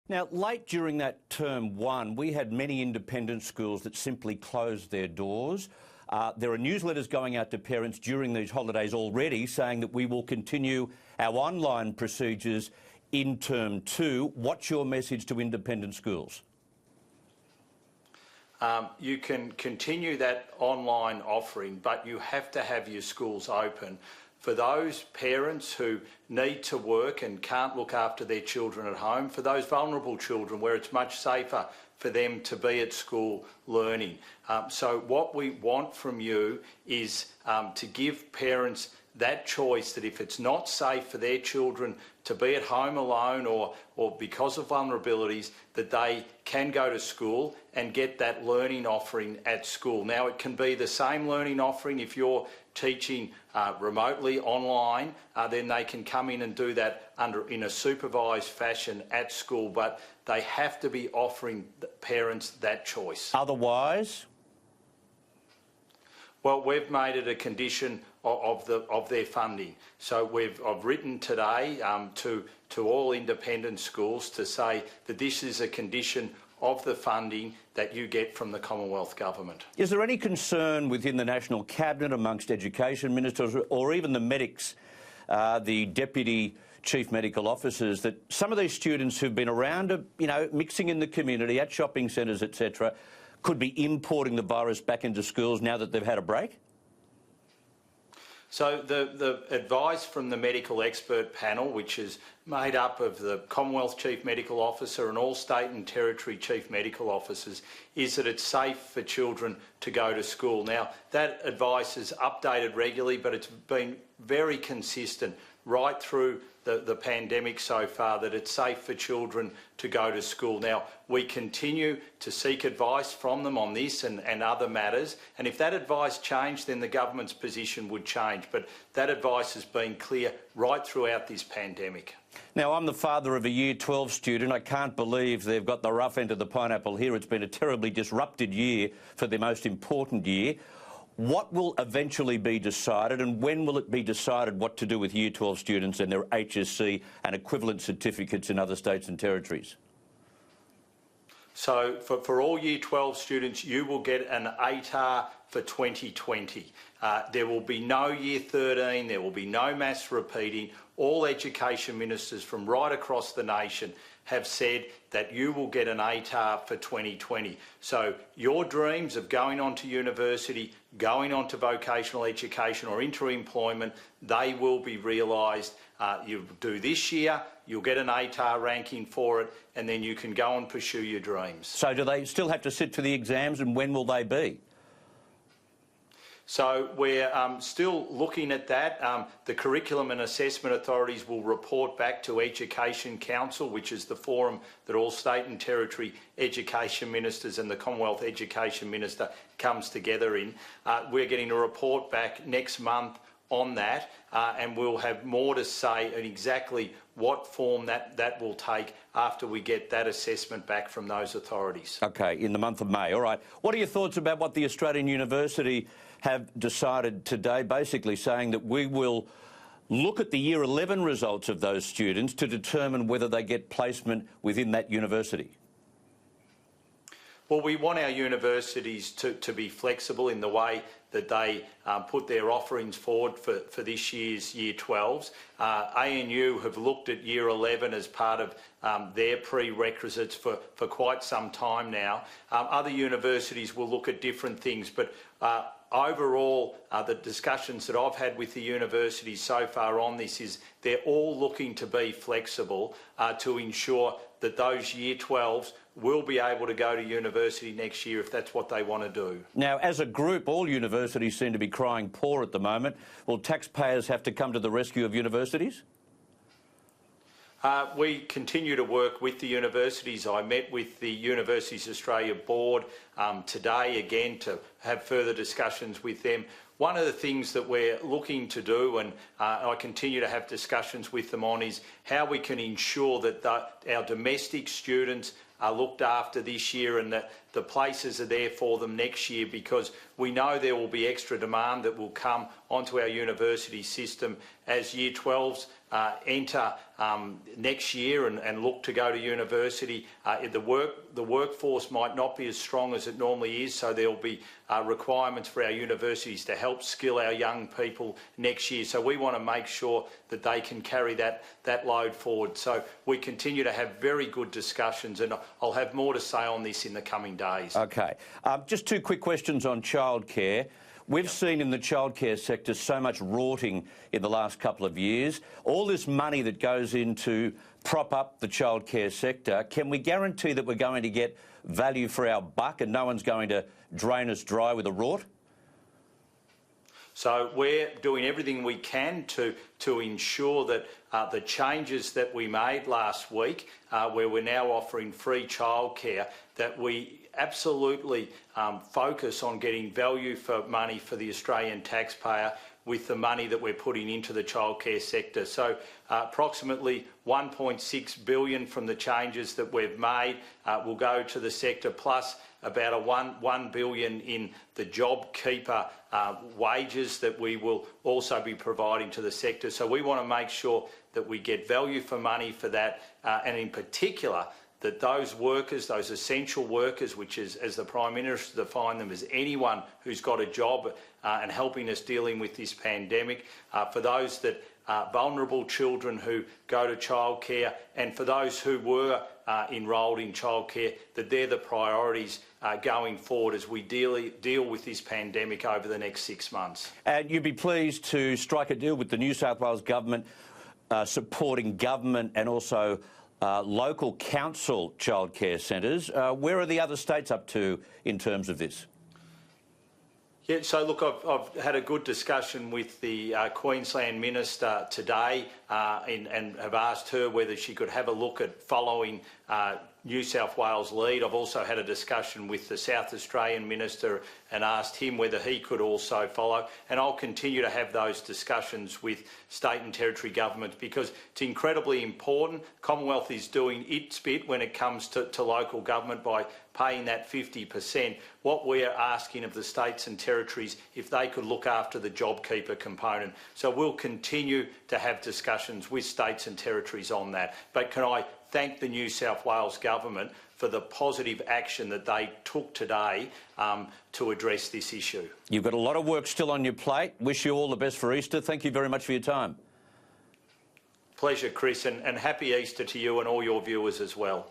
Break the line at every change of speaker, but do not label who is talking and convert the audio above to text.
Now, late during that term one, we had many independent schools that simply closed their doors. There are newsletters going out to parents during these holidays already saying that we will continue our online procedures in term two. What's your message to independent schools?
You can continue that online offering, but you have to have your schools open. For those parents who need to work and can't look after their children at home, for those vulnerable children where it's much safer for them to be at school learning. So what we want from you is to give parents that choice, that if it's not safe for their children to be at home alone or because of vulnerabilities, that they can go to school and get that learning offering at school. Now, it can be the same learning offering if you're teaching remotely online, then they can come in and do that in a supervised fashion at school, but they have to be offering parents that choice.
Otherwise?
Well, we've made it a condition of their funding. So I've written today to all independent schools to say that this is a condition of the funding that you get from the Commonwealth Government.
Is there any concern within the National Cabinet amongst education ministers or even the medics, the Deputy Chief Medical Officers, that some of these students who've been around, mixing in the community at shopping centres, etc., could be importing the virus back into schools now that they've had a break?
So the advice from the medical expert panel, which is made up of the Commonwealth Chief Medical Officer and all state and territory Chief Medical Officers, is that it's safe for children to go to school. Now, that advice is updated regularly, but it's been very consistent right through the pandemic so far, that it's safe for children to go to school. Now, we continue to seek advice from them on this and other matters, and if that advice changed, then the government's position would change. But that advice has been clear right throughout this pandemic.
Now, I'm the father of a Year 12 student. I can't believe they've got the rough end of the pineapple here. It's been a terribly disrupted year for their most important year. What will eventually be decided, and when will it be decided what to do with Year 12 students and their HSC and equivalent certificates in other states and territories?
So for all Year 12 students, you will get an ATAR for 2020. There will be no Year 13, there will be no mass repeating. All education ministers from right across the nation have said that you will get an ATAR for 2020. So your dreams of going on to university, going on to vocational education or into employment, they will be realised. You do this year, you'll get an ATAR ranking for it, and then you can go and pursue your dreams.
So do they still have to sit for the exams, and when will they be?
So we're still looking at that. The Curriculum and Assessment Authorities will report back to Education Council, which is the forum that all state and territory education ministers and the Commonwealth Education Minister comes together in. We're getting a report back next month on that, and we'll have more to say on exactly what form that will take after we get that assessment back from those authorities.
OK, in the month of May. All right. What are your thoughts about what the Australian University have decided today, basically saying that we will look at the Year 11 results of those students to determine whether they get placement within that university?
Well, we want our universities to be flexible in the way that they put their offerings forward for this year's Year 12s. ANU have looked at Year 11 as part of their prerequisites for quite some time now. Other universities will look at different things, but overall, the discussions that I've had with the universities so far on this is they're all looking to be flexible to ensure that those Year 12s will be able to go to university next year if that's what they want to do.
Now, as a group, all universities seem to be crying poor at the moment. Will taxpayers have to come to the rescue of universities?
We continue to work with the universities. I met with the Universities Australia Board today again to have further discussions with them. one of the things that we're looking to do, and I continue to have discussions with them on, is how we can ensure that our domestic students are looked after this year and that the places are there for them next year, because we know there will be extra demand that will come onto our university system as Year 12s enter next year and look to go to university. The workforce might not be as strong as it normally is, so there will be requirements for our universities to help skill our young people next year. So we want to make sure that they can carry that load forward. So we continue to have very good discussions, and I'll have more to say on this in the coming days.
Okay. Just two quick questions on childcare. We've seen in the childcare sector so much rorting in the last couple of years. All this money that goes into prop up the childcare sector, can we guarantee that we're going to get value for our buck and no one's going to drain us dry with a rort?
So we're doing everything we can to ensure that the changes that we made last week, where we're now offering free childcare, that we absolutely focus on getting value for money for the Australian taxpayer with the money that we're putting into the childcare sector. So approximately $1.6 billion from the changes that we've made will go to the sector, plus about a $1 billion in the JobKeeper wages that we will also be providing to the sector. So we want to make sure that we get value for money for that, and in particular that those workers, those essential workers, which is, as the Prime Minister defined them, as anyone who's got a job and helping us dealing with this pandemic, for those that vulnerable children who go to childcare, and for those who were enrolled in childcare, that they're the priorities going forward as we deal with this pandemic over the next 6 months. And
you'd be pleased to strike a deal with the New South Wales government supporting government and also local council childcare centres. Where are the other states up to in terms of this?
Yeah, so look, I've had a good discussion with the Queensland Minister today and have asked her whether she could have a look at following New South Wales lead. I've also had a discussion with the South Australian Minister and asked him whether he could also follow. And I'll continue to have those discussions with state and territory governments, because it's incredibly important. Commonwealth is doing its bit when it comes to local government by paying that 50%. What we're asking of the states and territories, if they could look after the JobKeeper component. So we'll continue to have discussions with states and territories on that. But can I thank the New South Wales government for the positive action that they took today to address this issue.
You've got a lot of work still on your plate. Wish you all the best for Easter. Thank you very much for your time.
Pleasure, Chris, and happy Easter to you and all your viewers as well.